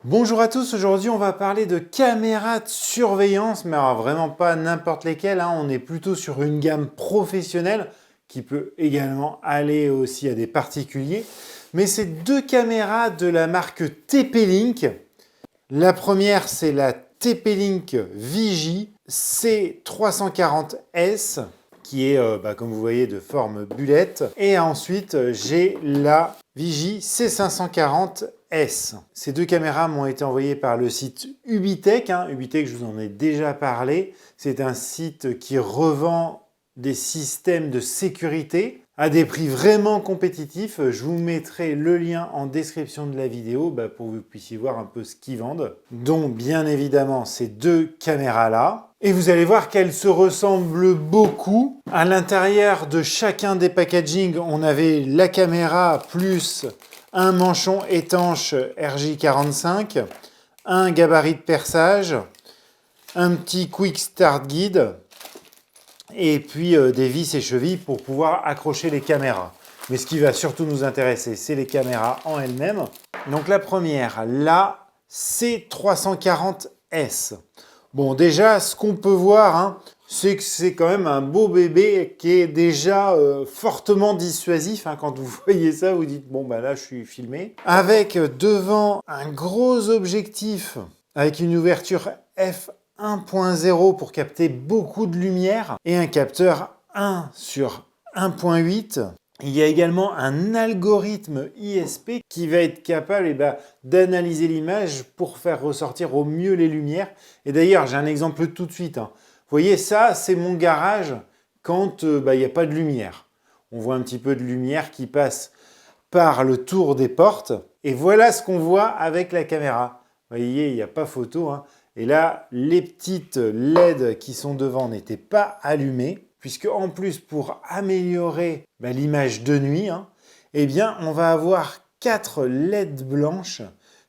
Bonjour à tous, aujourd'hui on va parler de caméras de surveillance, mais alors vraiment pas n'importe lesquelles, on est plutôt sur une gamme professionnelle qui peut également aller aussi à des particuliers. Mais c'est deux caméras de la marque TP-Link. La première c'est la TP-Link Vigi C340S qui est, comme vous voyez, de forme bullette. Et ensuite, j'ai la Vigi C540S. Ces deux caméras m'ont été envoyées par le site Ubitech. Ubitech, je vous en ai déjà parlé. C'est un site qui revend des systèmes de sécurité à des prix vraiment compétitifs. Je vous mettrai le lien en description de la vidéo pour que vous puissiez voir un peu ce qu'ils vendent. Dont bien évidemment ces deux caméras-là. Et vous allez voir qu'elles se ressemblent beaucoup. À l'intérieur de chacun des packagings, on avait la caméra plus un manchon étanche RJ45, un gabarit de perçage, un petit Quick Start Guide, et puis des vis et chevilles pour pouvoir accrocher les caméras. Mais ce qui va surtout nous intéresser, c'est les caméras en elles-mêmes. Donc la première, la C340S. Bon, déjà, ce qu'on peut voir, c'est que c'est quand même un beau bébé qui est déjà fortement dissuasif. Quand vous voyez ça, vous dites, bon, là, je suis filmé. Avec devant un gros objectif avec une ouverture f1.0 pour capter beaucoup de lumière et un capteur 1 sur 1.8. Il y a également un algorithme ISP qui va être capable d'analyser l'image pour faire ressortir au mieux les lumières. Et d'ailleurs, j'ai un exemple tout de suite. Vous voyez, ça, c'est mon garage quand il n'y a pas de lumière. On voit un petit peu de lumière qui passe par le tour des portes. Et voilà ce qu'on voit avec la caméra. Vous voyez, il n'y a pas photo. Et là, les petites LED qui sont devant n'étaient pas allumées. Puisque en plus, pour améliorer l'image de nuit, on va avoir 4 LED blanches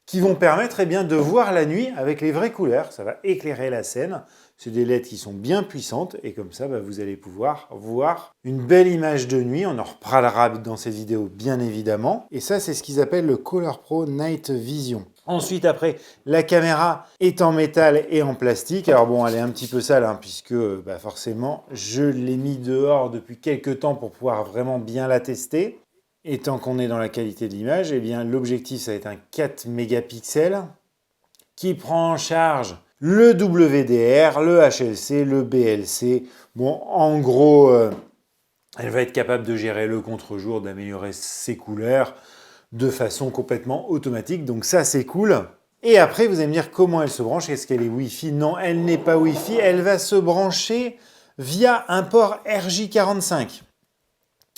qui vont permettre de voir la nuit avec les vraies couleurs. Ça va éclairer la scène. C'est des LED qui sont bien puissantes et comme ça, vous allez pouvoir voir une belle image de nuit. On en reparlera dans cette vidéo, bien évidemment. Et ça, c'est ce qu'ils appellent le Color Pro Night Vision. Ensuite, après, la caméra est en métal et en plastique. Alors bon, elle est un petit peu sale puisque forcément, je l'ai mis dehors depuis quelques temps pour pouvoir vraiment bien la tester. Et tant qu'on est dans la qualité de l'image, l'objectif, ça va être un 4 mégapixels qui prend en charge le WDR, le HLC, le BLC. Bon, en gros, elle va être capable de gérer le contre-jour, d'améliorer ses couleurs de façon complètement automatique. Donc ça, c'est cool. Et après, vous allez me dire comment elle se branche. Est-ce qu'elle est Wi-Fi? Non, elle n'est pas Wi-Fi. Elle va se brancher via un port RJ45.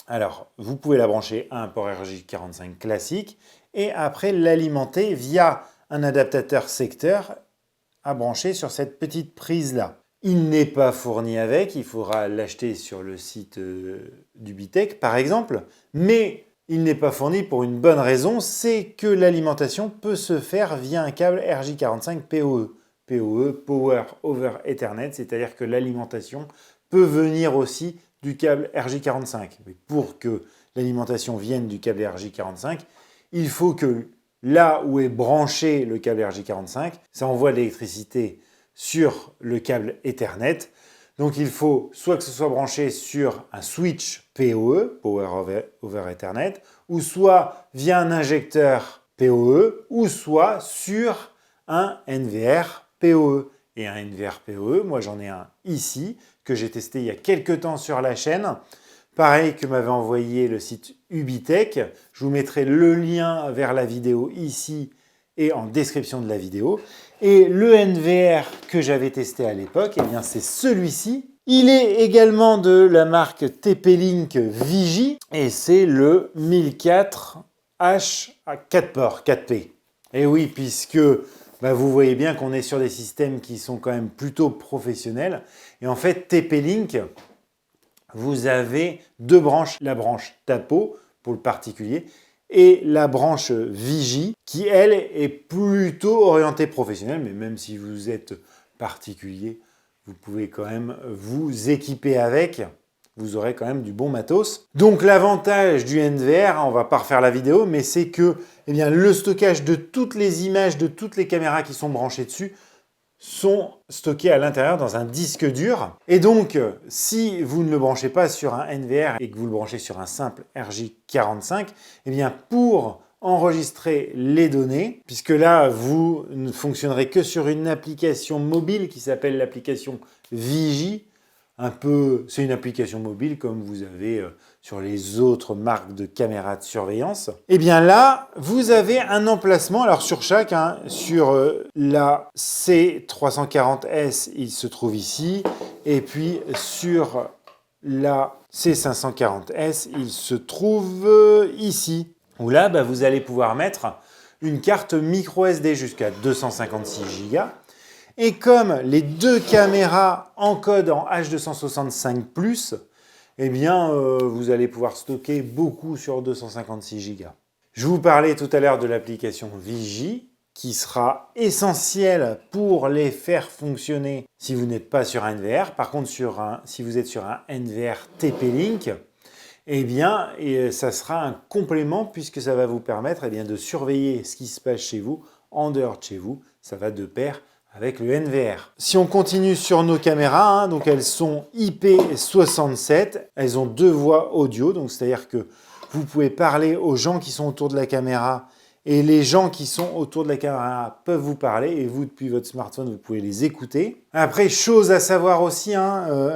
Alors, vous pouvez la brancher à un port RJ45 classique et après l'alimenter via un adaptateur secteur à brancher sur cette petite prise-là. Il n'est pas fourni avec, il faudra l'acheter sur le site d'Ubitech par exemple, mais il n'est pas fourni pour une bonne raison, c'est que l'alimentation peut se faire via un câble RJ45 PoE. PoE, Power over Ethernet, c'est-à-dire que l'alimentation peut venir aussi du câble RJ45. Mais pour que l'alimentation vienne du câble RJ45, il faut que là où est branché le câble RJ45, ça envoie de l'électricité sur le câble Ethernet. Donc il faut soit que ce soit branché sur un switch PoE, Power over Ethernet, ou soit via un injecteur PoE, ou soit sur un NVR PoE. Et un NVR PoE, moi j'en ai un ici, que j'ai testé il y a quelques temps sur la chaîne. Pareil que m'avait envoyé le site Ubitech. Je vous mettrai le lien vers la vidéo ici et en description de la vidéo. Et le NVR que j'avais testé à l'époque, c'est celui-ci. Il est également de la marque TP-Link Vigi et c'est le 1004H à 4 ports, 4P. Et oui, puisque vous voyez bien qu'on est sur des systèmes qui sont quand même plutôt professionnels. Et en fait, TP-Link, vous avez deux branches, la branche Tapo pour le particulier et la branche Vigi qui, elle, est plutôt orientée professionnelle, mais même si vous êtes particulier, vous pouvez quand même vous équiper avec. vous aurez quand même du bon matos. Donc l'avantage du NVR, on va pas refaire la vidéo, mais c'est que eh bien, le stockage de toutes les images de toutes les caméras qui sont branchées dessus sont stockés à l'intérieur dans un disque dur. Et donc, si vous ne le branchez pas sur un NVR et que vous le branchez sur un simple RJ45, eh bien pour enregistrer les données, puisque là, vous ne fonctionnerez que sur une application mobile qui s'appelle l'application Vigie. C'est une application mobile comme vous avez sur les autres marques de caméras de surveillance. Et bien là, vous avez un emplacement, alors sur chaque, sur la C340S, il se trouve ici, et puis sur la C540S, il se trouve ici. Où là, vous allez pouvoir mettre une carte micro SD jusqu'à 256 Go. Et comme les deux caméras encodent en H265+, eh bien, vous allez pouvoir stocker beaucoup sur 256 Go. Je vous parlais tout à l'heure de l'application Vigie, qui sera essentielle pour les faire fonctionner si vous n'êtes pas sur un NVR. Par contre, si vous êtes sur un NVR TP-Link, eh bien, ça sera un complément puisque ça va vous permettre de surveiller ce qui se passe chez vous, en dehors de chez vous. Ça va de pair avec le NVR. Si on continue sur nos caméras, donc elles sont IP67, elles ont 2 voix audio, donc c'est-à-dire que vous pouvez parler aux gens qui sont autour de la caméra et les gens qui sont autour de la caméra peuvent vous parler et vous, depuis votre smartphone, vous pouvez les écouter. Après, chose à savoir aussi,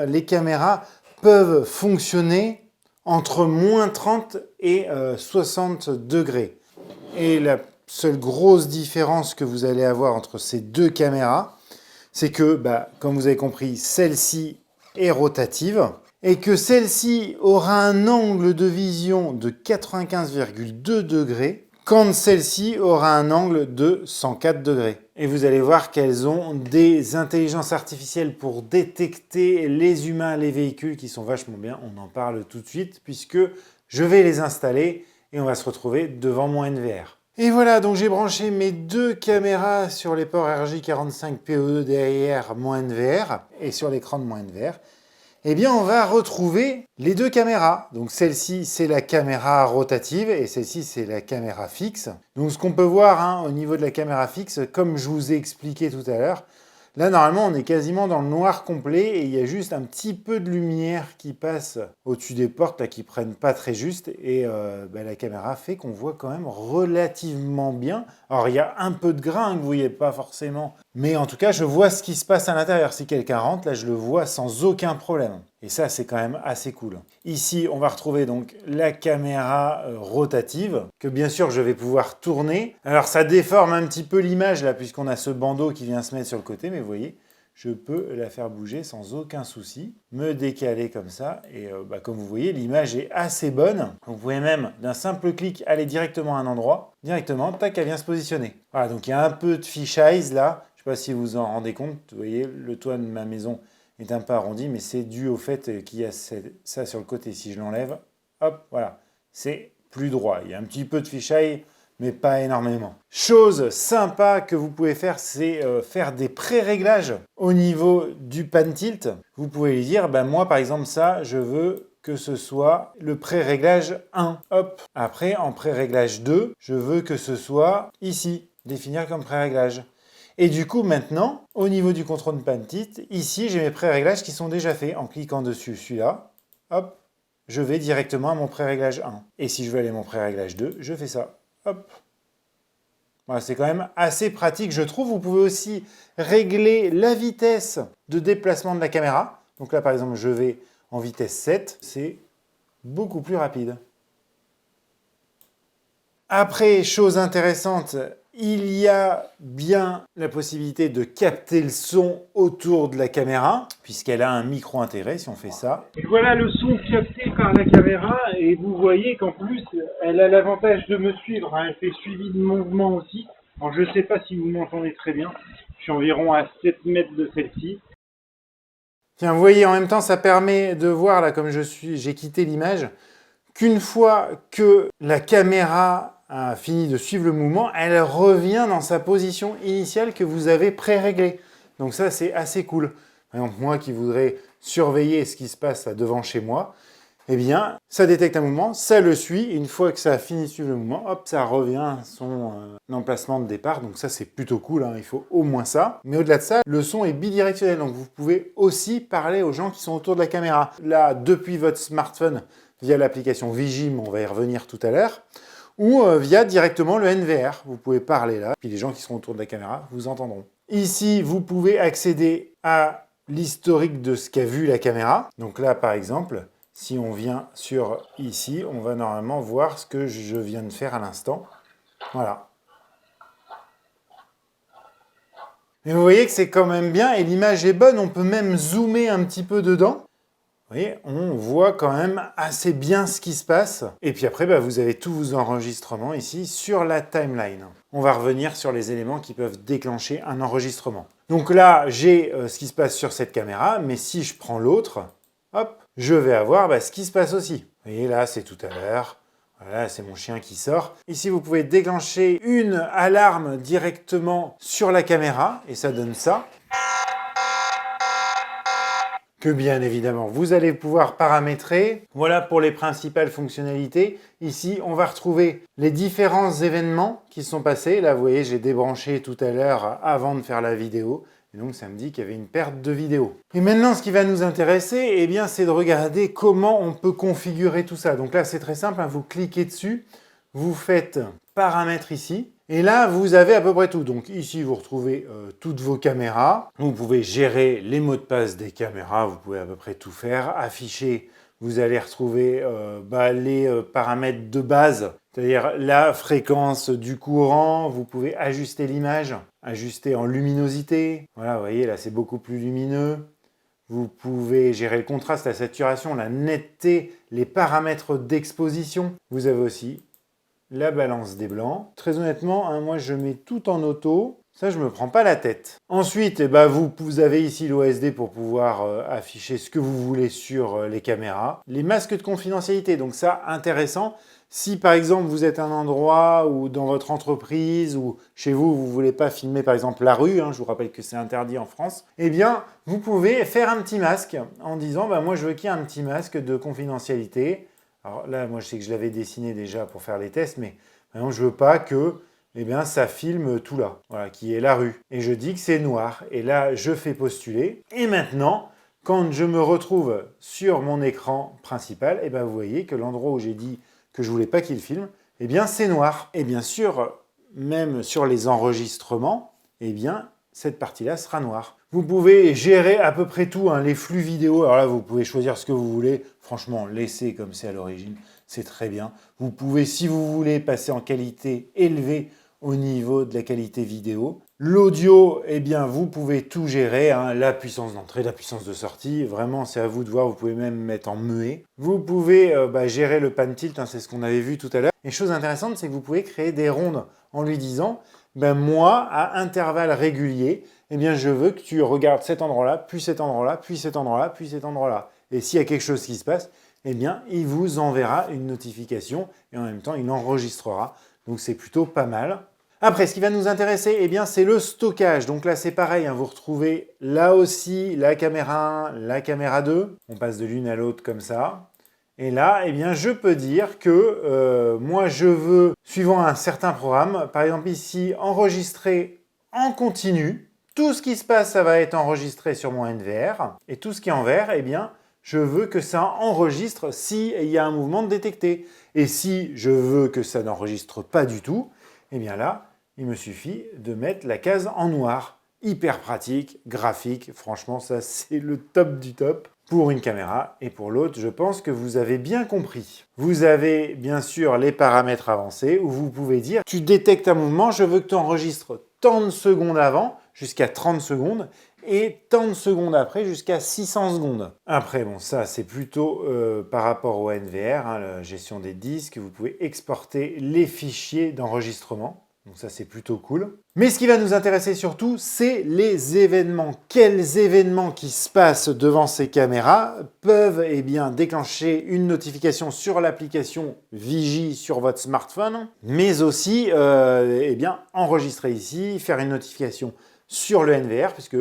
les caméras peuvent fonctionner entre -30 et 60 degrés. Et la seule grosse différence que vous allez avoir entre ces deux caméras, c'est que, comme vous avez compris, celle-ci est rotative et que celle-ci aura un angle de vision de 95,2 degrés quand celle-ci aura un angle de 104 degrés. Et vous allez voir qu'elles ont des intelligences artificielles pour détecter les humains, les véhicules qui sont vachement bien. On en parle tout de suite puisque je vais les installer et on va se retrouver devant mon NVR. Et voilà, donc j'ai branché mes deux caméras sur les ports RJ45PE derrière mon NVR et sur l'écran de mon NVR. Eh bien, on va retrouver les deux caméras. Donc, celle-ci, c'est la caméra rotative et celle-ci, c'est la caméra fixe. Donc, ce qu'on peut voir au niveau de la caméra fixe, comme je vous ai expliqué tout à l'heure, là, normalement, on est quasiment dans le noir complet et il y a juste un petit peu de lumière qui passe au-dessus des portes là, qui prennent pas très juste. Et la caméra fait qu'on voit quand même relativement bien. Alors, il y a un peu de grain que vous voyez pas forcément. Mais en tout cas, je vois ce qui se passe à l'intérieur. Si quelqu'un rentre, là, je le vois sans aucun problème. Et ça, c'est quand même assez cool. Ici, on va retrouver donc la caméra rotative, que bien sûr, je vais pouvoir tourner. Alors, ça déforme un petit peu l'image, là, puisqu'on a ce bandeau qui vient se mettre sur le côté. Mais vous voyez, je peux la faire bouger sans aucun souci, me décaler comme ça. Et comme vous voyez, l'image est assez bonne. Vous pouvez même, d'un simple clic, aller directement à un endroit. Directement, tac, elle vient se positionner. Voilà, donc il y a un peu de fisheye, là. Je ne sais pas si vous vous en rendez compte, vous voyez, le toit de ma maison est un peu arrondi, mais c'est dû au fait qu'il y a ça sur le côté. Si je l'enlève, hop, voilà, c'est plus droit. Il y a un petit peu de fisheye, mais pas énormément. Chose sympa que vous pouvez faire, c'est faire des pré-réglages au niveau du pan tilt. Vous pouvez lui dire, moi par exemple ça, je veux que ce soit le pré-réglage 1. Hop. Après, en pré-réglage 2, je veux que ce soit ici, définir comme pré-réglage. Et du coup, maintenant, au niveau du contrôle de pan tilt, ici, j'ai mes pré-réglages qui sont déjà faits. En cliquant dessus, celui-là, hop, je vais directement à mon pré-réglage 1. Et si je veux aller à mon pré-réglage 2, je fais ça. Hop. Voilà, c'est quand même assez pratique, je trouve. Vous pouvez aussi régler la vitesse de déplacement de la caméra. Donc là, par exemple, je vais en vitesse 7. C'est beaucoup plus rapide. Après, chose intéressante, il y a bien la possibilité de capter le son autour de la caméra, puisqu'elle a un micro intégré, si on fait ça. Et voilà le son capté par la caméra, et vous voyez qu'en plus, elle a l'avantage de me suivre. Elle fait suivi de mouvement aussi. Alors, je ne sais pas si vous m'entendez très bien. Je suis environ à 7 mètres de celle-ci. Tiens, vous voyez, en même temps, ça permet de voir, là, comme j'ai quitté l'image, qu'une fois que la caméra a fini de suivre le mouvement, elle revient dans sa position initiale que vous avez pré-réglée. Donc ça, c'est assez cool. Par exemple, moi qui voudrais surveiller ce qui se passe là devant chez moi, eh bien, ça détecte un mouvement, ça le suit, et une fois que ça a fini de suivre le mouvement, hop, ça revient à son emplacement de départ. Donc ça, c'est plutôt cool, hein, il faut au moins ça. Mais au-delà de ça, le son est bidirectionnel, donc vous pouvez aussi parler aux gens qui sont autour de la caméra. Là, depuis votre smartphone, via l'application Vigim, on va y revenir tout à l'heure, ou via directement le NVR. Vous pouvez parler là, puis les gens qui seront autour de la caméra vous entendront. Ici, vous pouvez accéder à l'historique de ce qu'a vu la caméra. Donc là, par exemple, si on vient sur ici, on va normalement voir ce que je viens de faire à l'instant. Voilà. Mais vous voyez que c'est quand même bien et l'image est bonne. On peut même zoomer un petit peu dedans. Vous voyez, on voit quand même assez bien ce qui se passe. Et puis après, vous avez tous vos enregistrements ici sur la timeline. On va revenir sur les éléments qui peuvent déclencher un enregistrement. Donc là, j'ai ce qui se passe sur cette caméra, mais si je prends l'autre, hop, je vais avoir ce qui se passe aussi. Vous voyez, là, c'est tout à l'heure. Voilà, c'est mon chien qui sort. Ici, vous pouvez déclencher une alarme directement sur la caméra, et ça donne ça. Que bien évidemment, vous allez pouvoir paramétrer. Voilà pour les principales fonctionnalités. Ici, on va retrouver les différents événements qui sont passés. Là, vous voyez, j'ai débranché tout à l'heure avant de faire la vidéo. Et donc, ça me dit qu'il y avait une perte de vidéo. Et maintenant, ce qui va nous intéresser, eh bien, c'est de regarder comment on peut configurer tout ça. Donc là, c'est très simple, hein, vous cliquez dessus, vous faites paramètres ici. Et là, vous avez à peu près tout. Donc ici, vous retrouvez toutes vos caméras. Vous pouvez gérer les mots de passe des caméras. Vous pouvez à peu près tout faire. Afficher, vous allez retrouver les paramètres de base, c'est-à-dire la fréquence du courant. Vous pouvez ajuster l'image, ajuster en luminosité. Voilà, vous voyez, là, c'est beaucoup plus lumineux. Vous pouvez gérer le contraste, la saturation, la netteté, les paramètres d'exposition. Vous avez aussi la balance des blancs. Très honnêtement, hein, moi je mets tout en auto, ça je me prends pas la tête. Ensuite, vous avez ici l'OSD pour pouvoir afficher ce que vous voulez sur les caméras. Les masques de confidentialité, donc ça intéressant. Si par exemple vous êtes à un endroit ou dans votre entreprise ou chez vous, vous ne voulez pas filmer par exemple la rue, hein, je vous rappelle que c'est interdit en France, eh bien vous pouvez faire un petit masque en disant moi je veux qu'il y ait un petit masque de confidentialité. Alors là, moi, je sais que je l'avais dessiné déjà pour faire les tests, mais maintenant, je ne veux pas que ça filme tout là, voilà, qui est la rue. Et je dis que c'est noir. Et là, je fais postuler. Et maintenant, quand je me retrouve sur mon écran principal, vous voyez que l'endroit où j'ai dit que je ne voulais pas qu'il filme, c'est noir. Et bien sûr, même sur les enregistrements, cette partie-là sera noire. Vous pouvez gérer à peu près tout, hein, les flux vidéo. Alors là, vous pouvez choisir ce que vous voulez. Franchement, laissez comme c'est à l'origine, c'est très bien. Vous pouvez, si vous voulez, passer en qualité élevée au niveau de la qualité vidéo. L'audio, vous pouvez tout gérer, hein, la puissance d'entrée, la puissance de sortie. Vraiment, c'est à vous de voir. Vous pouvez même mettre en muet. Vous pouvez gérer le pan tilt, hein, c'est ce qu'on avait vu tout à l'heure. Et chose intéressante, c'est que vous pouvez créer des rondes en lui disant moi, à intervalles réguliers, je veux que tu regardes cet endroit-là, puis cet endroit-là, puis cet endroit-là, puis cet endroit-là. Et s'il y a quelque chose qui se passe, il vous enverra une notification et en même temps, il enregistrera. Donc, c'est plutôt pas mal. Après, ce qui va nous intéresser, c'est le stockage. Donc là, c'est pareil, hein, vous retrouvez là aussi la caméra 1, la caméra 2. On passe de l'une à l'autre comme ça. Et là, je peux dire que moi, je veux, suivant un certain programme, par exemple ici, enregistrer en continu. Tout ce qui se passe, ça va être enregistré sur mon NVR. Et tout ce qui est en vert, je veux que ça enregistre s'il y a un mouvement détecté. Et si je veux que ça n'enregistre pas du tout, là, il me suffit de mettre la case en noir. Hyper pratique, graphique. Franchement, ça, c'est le top du top. Pour une caméra et pour l'autre, je pense que vous avez bien compris. Vous avez bien sûr les paramètres avancés où vous pouvez dire tu détectes un mouvement, je veux que tu enregistres tant de secondes avant jusqu'à 30 secondes et tant de secondes après jusqu'à 600 secondes. Après, ça c'est plutôt par rapport au NVR, hein, la gestion des disques, vous pouvez exporter les fichiers d'enregistrement. Donc ça, c'est plutôt cool. Mais ce qui va nous intéresser surtout, c'est les événements. Quels événements qui se passent devant ces caméras peuvent déclencher une notification sur l'application Vigie sur votre smartphone, mais aussi enregistrer ici, faire une notification sur le NVR, puisque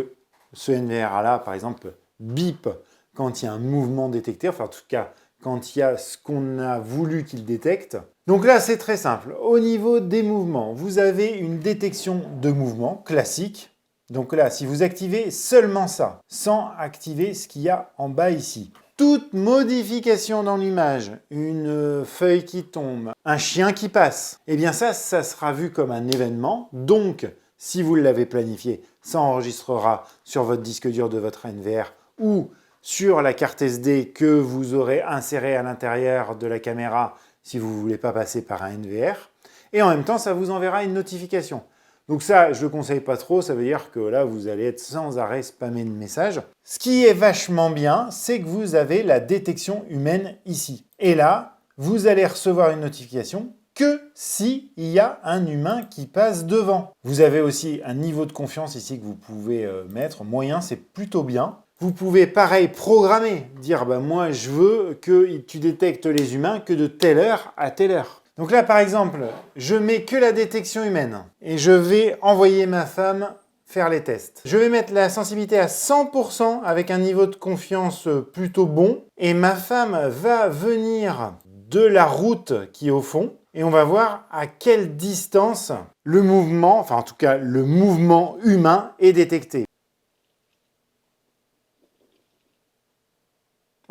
Ce NVRA-là, par exemple, bip quand il y a un mouvement détecté, enfin en tout cas, quand il y a ce qu'on a voulu qu'il détecte. Donc là, c'est très simple. Au niveau des mouvements, vous avez une détection de mouvement classique. Donc là, si vous activez seulement ça, sans activer ce qu'il y a en bas ici, toute modification dans l'image, une feuille qui tombe, un chien qui passe, eh bien ça sera vu comme un événement. Donc, si vous l'avez planifié, ça enregistrera sur votre disque dur de votre NVR ou sur la carte SD que vous aurez insérée à l'intérieur de la caméra si vous ne voulez pas passer par un NVR. Et en même temps, ça vous enverra une notification. Donc ça, je ne le conseille pas trop, ça veut dire que là, vous allez être sans arrêt spammé de messages. Ce qui est vachement bien, c'est que vous avez la détection humaine ici. Et là, vous allez recevoir une notification que s'il y a un humain qui passe devant. Vous avez aussi un niveau de confiance ici que vous pouvez mettre. Moyen, c'est plutôt bien. Vous pouvez pareil programmer, dire moi je veux que tu détectes les humains que de telle heure à telle heure. Donc là par exemple, je mets que la détection humaine et je vais envoyer ma femme faire les tests. Je vais mettre la sensibilité à 100% avec un niveau de confiance plutôt bon et ma femme va venir de la route qui est au fond et on va voir à quelle distance le mouvement, enfin en tout cas le mouvement humain est détecté.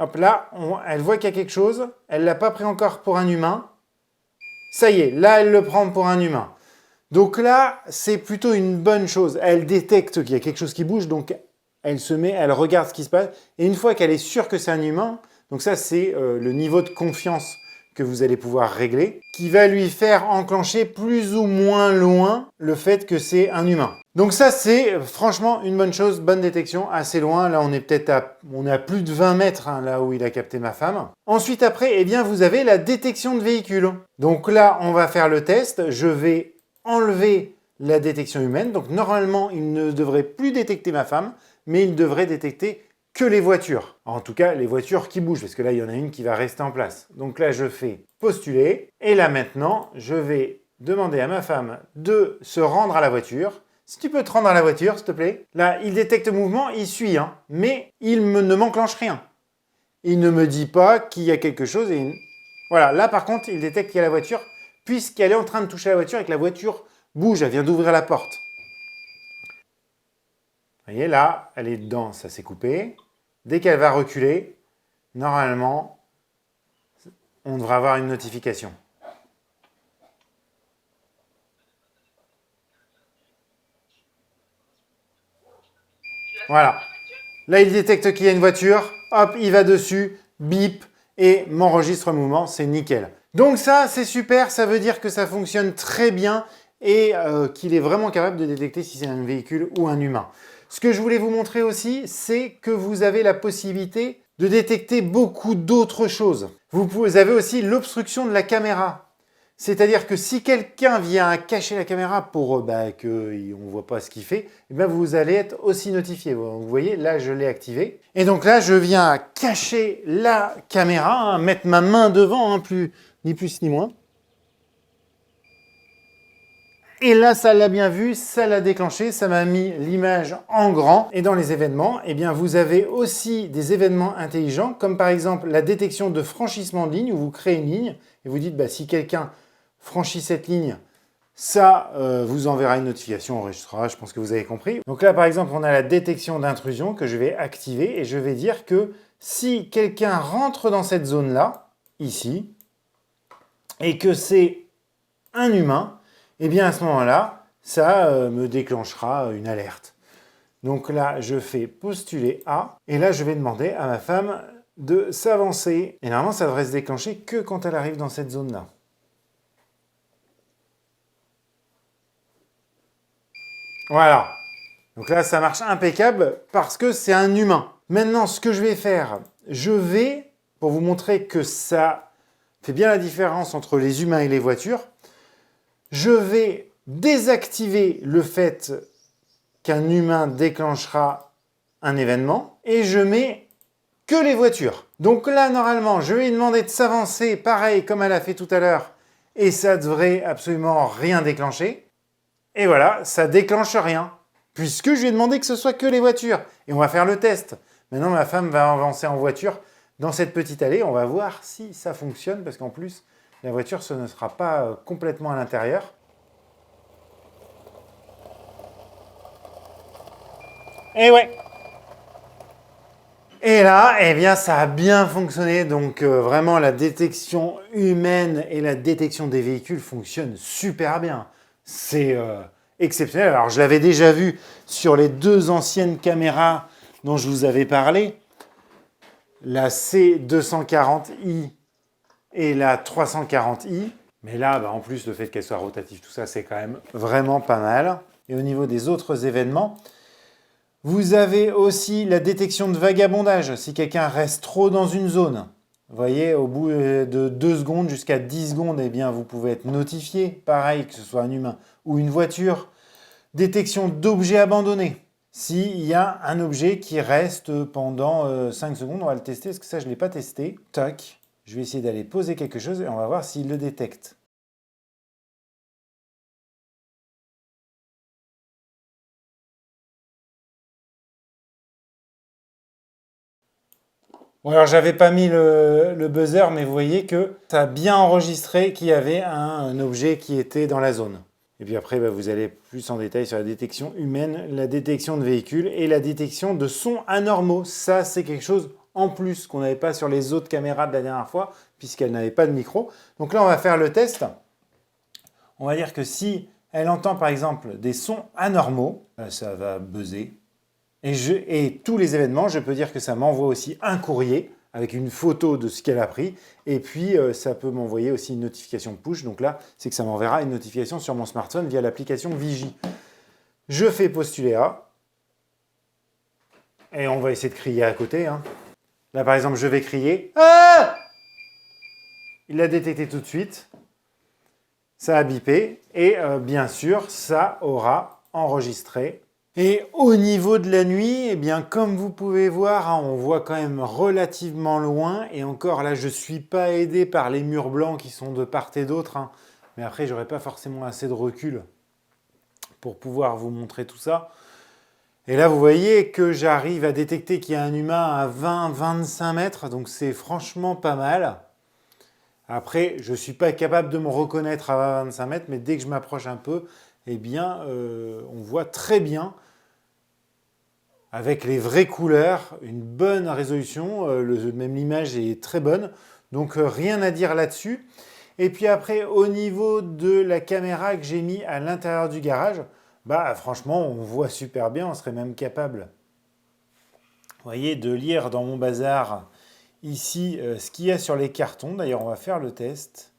Hop là, elle voit qu'il y a quelque chose, elle ne l'a pas pris encore pour un humain. Ça y est, là elle le prend pour un humain. Donc là, c'est plutôt une bonne chose. Elle détecte qu'il y a quelque chose qui bouge, donc elle se met, elle regarde ce qui se passe. Et une fois qu'elle est sûre que c'est un humain, donc ça c'est le niveau de confiance que vous allez pouvoir régler, qui va lui faire enclencher plus ou moins loin le fait que c'est un humain. Donc ça c'est franchement une bonne chose, bonne détection, assez loin. Là on est peut-être à plus de 20 mètres hein, là où il a capté ma femme. Ensuite après, eh bien vous avez la détection de véhicule. Donc là on va faire le test, je vais enlever la détection humaine. Donc normalement il ne devrait plus détecter ma femme, mais il devrait détecter que les voitures. En tout cas, les voitures qui bougent, parce que là, il y en a une qui va rester en place. Donc là, je fais postuler. Et là, maintenant, je vais demander à ma femme de se rendre à la voiture. Si tu peux te rendre à la voiture, s'il te plaît. Là, il détecte le mouvement, il suit, hein, mais ne m'enclenche rien. Il ne me dit pas qu'il y a quelque chose. Voilà, là, par contre, il détecte qu'il y a la voiture, puisqu'elle est en train de toucher la voiture et que la voiture bouge, elle vient d'ouvrir la porte. Vous voyez, là, elle est dedans, ça s'est coupé. Dès qu'elle va reculer, normalement, on devrait avoir une notification. Voilà. Là, il détecte qu'il y a une voiture. Hop, il va dessus, bip, et m'enregistre le mouvement. C'est nickel. Donc ça, c'est super. Ça veut dire que ça fonctionne très bien et qu'il est vraiment capable de détecter si c'est un véhicule ou un humain. Ce que je voulais vous montrer aussi, c'est que vous avez la possibilité de détecter beaucoup d'autres choses. Vous avez aussi l'obstruction de la caméra. C'est-à-dire que si quelqu'un vient cacher la caméra pour qu'on ne voit pas ce qu'il fait, eh bien vous allez être aussi notifié. Vous voyez, là, je l'ai activé. Et donc là, je viens cacher la caméra, hein, mettre ma main devant, hein, ni plus ni moins. Et là, ça l'a bien vu, ça l'a déclenché, ça m'a mis l'image en grand. Et dans les événements, eh bien, vous avez aussi des événements intelligents, comme par exemple la détection de franchissement de ligne, où vous créez une ligne, et vous dites, si quelqu'un franchit cette ligne, ça vous enverra une notification, on enregistrera, je pense que vous avez compris. Donc là, par exemple, on a la détection d'intrusion que je vais activer, et je vais dire que si quelqu'un rentre dans cette zone-là, ici, et que c'est un humain, et bien à ce moment-là, ça me déclenchera une alerte. Donc là, je fais postuler A, et là, je vais demander à ma femme de s'avancer. Et normalement, ça devrait se déclencher que quand elle arrive dans cette zone-là. Voilà. Donc là, ça marche impeccable parce que c'est un humain. Maintenant, ce que je vais faire, pour vous montrer que ça fait bien la différence entre les humains et les voitures, je vais désactiver le fait qu'un humain déclenchera un événement et je mets que les voitures. Donc là, normalement, je vais lui demander de s'avancer, pareil comme elle a fait tout à l'heure, et ça devrait absolument rien déclencher. Et voilà, ça déclenche rien, puisque je lui ai demandé que ce soit que les voitures. Et on va faire le test. Maintenant, ma femme va avancer en voiture dans cette petite allée. On va voir si ça fonctionne, parce qu'en plus, la voiture, ce ne sera pas complètement à l'intérieur. Et ouais. Et là, eh bien, ça a bien fonctionné. Donc, vraiment, la détection humaine et la détection des véhicules fonctionnent super bien. C'est exceptionnel. Alors, je l'avais déjà vu sur les 2 anciennes caméras dont je vous avais parlé, la C240i et la 340i. Mais là, en plus, le fait qu'elle soit rotative, tout ça, c'est quand même vraiment pas mal. Et au niveau des autres événements, vous avez aussi la détection de vagabondage. Si quelqu'un reste trop dans une zone, vous voyez, au bout de 2 secondes jusqu'à 10 secondes, eh bien, vous pouvez être notifié. Pareil, que ce soit un humain ou une voiture. Détection d'objets abandonnés. S'il y a un objet qui reste pendant 5 secondes, on va le tester, parce que ça, je ne l'ai pas testé. Tac, je vais essayer d'aller poser quelque chose et on va voir s'il le détecte. Bon, alors j'avais pas mis le buzzer, mais vous voyez que ça a bien enregistré qu'il y avait un objet qui était dans la zone. Et puis après, vous allez plus en détail sur la détection humaine, la détection de véhicules et la détection de sons anormaux. Ça, c'est quelque chose en plus qu'on n'avait pas sur les autres caméras de la dernière fois, puisqu'elles n'avaient pas de micro. Donc là, on va faire le test. On va dire que si elle entend par exemple des sons anormaux, ça va buzzer. Et tous les événements, je peux dire que ça m'envoie aussi un courrier avec une photo de ce qu'elle a pris. Et puis, ça peut m'envoyer aussi une notification push. Donc là, c'est que ça m'enverra une notification sur mon smartphone via l'application Vigie. Je fais postuler A. Et on va essayer de crier à côté. Là, par exemple, je vais crier. Ah! Il l'a détecté tout de suite. Ça a bipé. Et bien sûr, ça aura enregistré. Et au niveau de la nuit, eh bien, comme vous pouvez voir, on voit quand même relativement loin. Et encore là, je ne suis pas aidé par les murs blancs qui sont de part et d'autre. Mais après, je n'aurai pas forcément assez de recul pour pouvoir vous montrer tout ça. Et là, vous voyez que j'arrive à détecter qu'il y a un humain à 20-25 mètres. Donc c'est franchement pas mal. Après, je ne suis pas capable de me reconnaître à 20-25 mètres. Mais dès que je m'approche un peu, eh bien, on voit très bien, avec les vraies couleurs, une bonne résolution, même l'image est très bonne, donc rien à dire là-dessus. Et puis après, au niveau de la caméra que j'ai mis à l'intérieur du garage, franchement, on voit super bien, on serait même capable, vous voyez, de lire dans mon bazar ici ce qu'il y a sur les cartons. D'ailleurs, on va faire le test.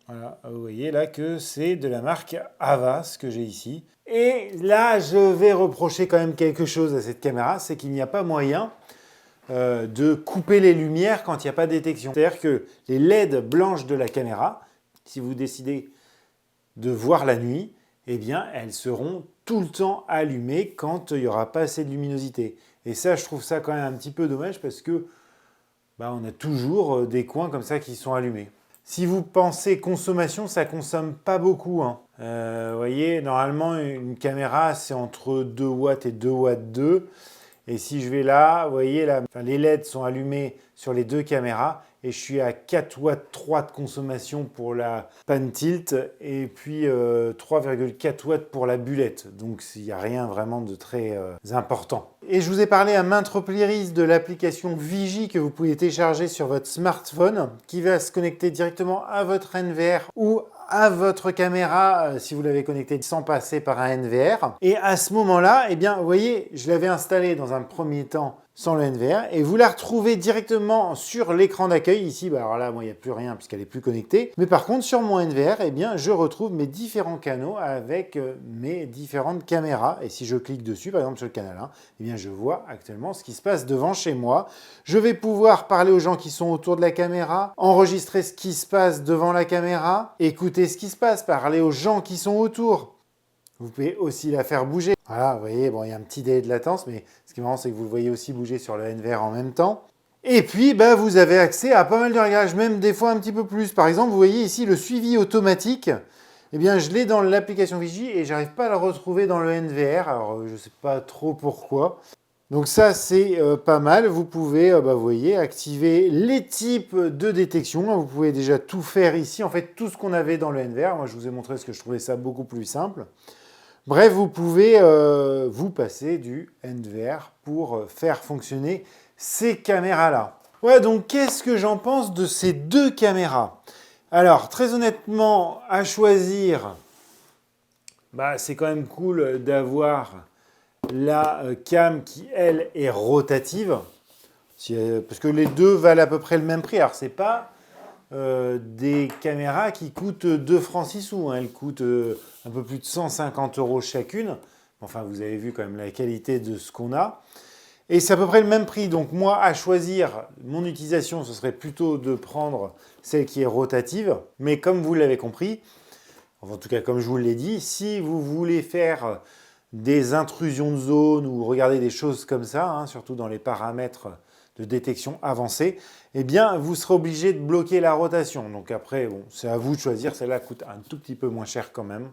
Voilà, vous voyez là que c'est de la marque Ava, ce que j'ai ici. Et là, je vais reprocher quand même quelque chose à cette caméra, c'est qu'il n'y a pas moyen de couper les lumières quand il n'y a pas de détection. C'est-à-dire que les LED blanches de la caméra, si vous décidez de voir la nuit, eh bien, elles seront tout le temps allumées quand il n'y aura pas assez de luminosité. Et ça, je trouve ça quand même un petit peu dommage parce que on a toujours des coins comme ça qui sont allumés. Si vous pensez consommation, ça ne consomme pas beaucoup. Vous voyez, normalement, une caméra, c'est entre 2 watts et 2 watts 2. Et si je vais là, vous voyez, là, les LED sont allumés sur les 2 caméras. Et je suis à 4 watts 3 de consommation pour la pan tilt. Et puis 3,4 watts pour la bulette. Donc, il n'y a rien vraiment de très important. Et je vous ai parlé à maintes reprises de l'application Vigie que vous pouvez télécharger sur votre smartphone, qui va se connecter directement à votre NVR ou à votre caméra si vous l'avez connecté sans passer par un NVR. Et à ce moment-là, eh bien, vous voyez, je l'avais installé dans un premier temps sans le NVR et vous la retrouvez directement sur l'écran d'accueil. Ici, alors là, moi, il n'y a plus rien puisqu'elle n'est plus connectée. Mais par contre, sur mon NVR, eh bien, je retrouve mes différents canaux avec mes différentes caméras. Et si je clique dessus, par exemple sur le canal 1, eh bien, je vois actuellement ce qui se passe devant chez moi. Je vais pouvoir parler aux gens qui sont autour de la caméra, enregistrer ce qui se passe devant la caméra, écouter ce qui se passe, parler aux gens qui sont autour. Vous pouvez aussi la faire bouger. Voilà, vous voyez, il y a un petit délai de latence, mais ce qui est marrant, c'est que vous le voyez aussi bouger sur le NVR en même temps. Et puis, vous avez accès à pas mal de réglages, même des fois un petit peu plus. Par exemple, vous voyez ici le suivi automatique. eh bien je l'ai dans l'application Vigie et j'arrive pas à le retrouver dans le NVR. Alors je sais pas trop pourquoi. Donc ça c'est pas mal. Vous pouvez, vous voyez, activer les types de détection. Vous pouvez déjà tout faire ici. En fait, tout ce qu'on avait dans le NVR. Moi, je vous ai montré parce que je trouvais ça beaucoup plus simple. Bref, vous pouvez vous passer du NVR pour faire fonctionner ces caméras-là. Ouais, donc qu'est-ce que j'en pense de ces deux caméras? Alors, très honnêtement, à choisir, c'est quand même cool d'avoir la cam qui, elle, est rotative. Parce que les deux valent à peu près le même prix. Alors, c'est pas des caméras qui coûtent 2 francs 6 sous. Hein. Elles coûtent un peu plus de 150 € chacune. Enfin, vous avez vu quand même la qualité de ce qu'on a. Et c'est à peu près le même prix. Donc moi, à choisir, mon utilisation, ce serait plutôt de prendre celle qui est rotative. Mais comme vous l'avez compris, en tout cas comme je vous l'ai dit, si vous voulez faire des intrusions de zone ou regarder des choses comme ça, hein, surtout dans les paramètres de détection avancée, eh bien, vous serez obligé de bloquer la rotation. Donc après, bon, c'est à vous de choisir. Celle-là coûte un tout petit peu moins cher quand même.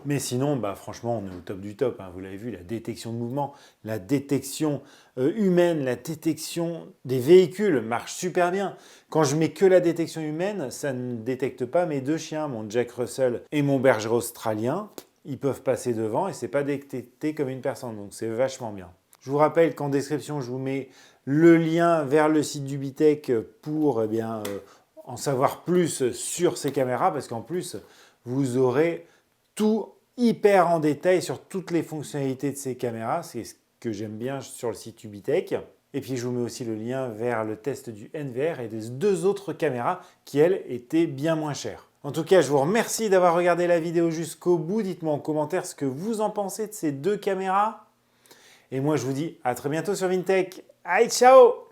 Mais sinon, franchement, on est au top du top. Hein. Vous l'avez vu, la détection de mouvement, la détection humaine, la détection des véhicules marche super bien. Quand je mets que la détection humaine, ça ne détecte pas mes deux chiens, mon Jack Russell et mon berger australien. Ils peuvent passer devant et c'est pas détecté comme une personne. Donc c'est vachement bien. Je vous rappelle qu'en description, je vous mets le lien vers le site d'Ubitek pour en savoir plus sur ces caméras parce qu'en plus, vous aurez tout hyper en détail sur toutes les fonctionnalités de ces caméras. C'est ce que j'aime bien sur le site Ubitek. Et puis, je vous mets aussi le lien vers le test du NVR et des deux autres caméras qui, elles, étaient bien moins chères. En tout cas, je vous remercie d'avoir regardé la vidéo jusqu'au bout. Dites-moi en commentaire ce que vous en pensez de ces deux caméras. Et moi, je vous dis à très bientôt sur Vintech. Allez, ciao!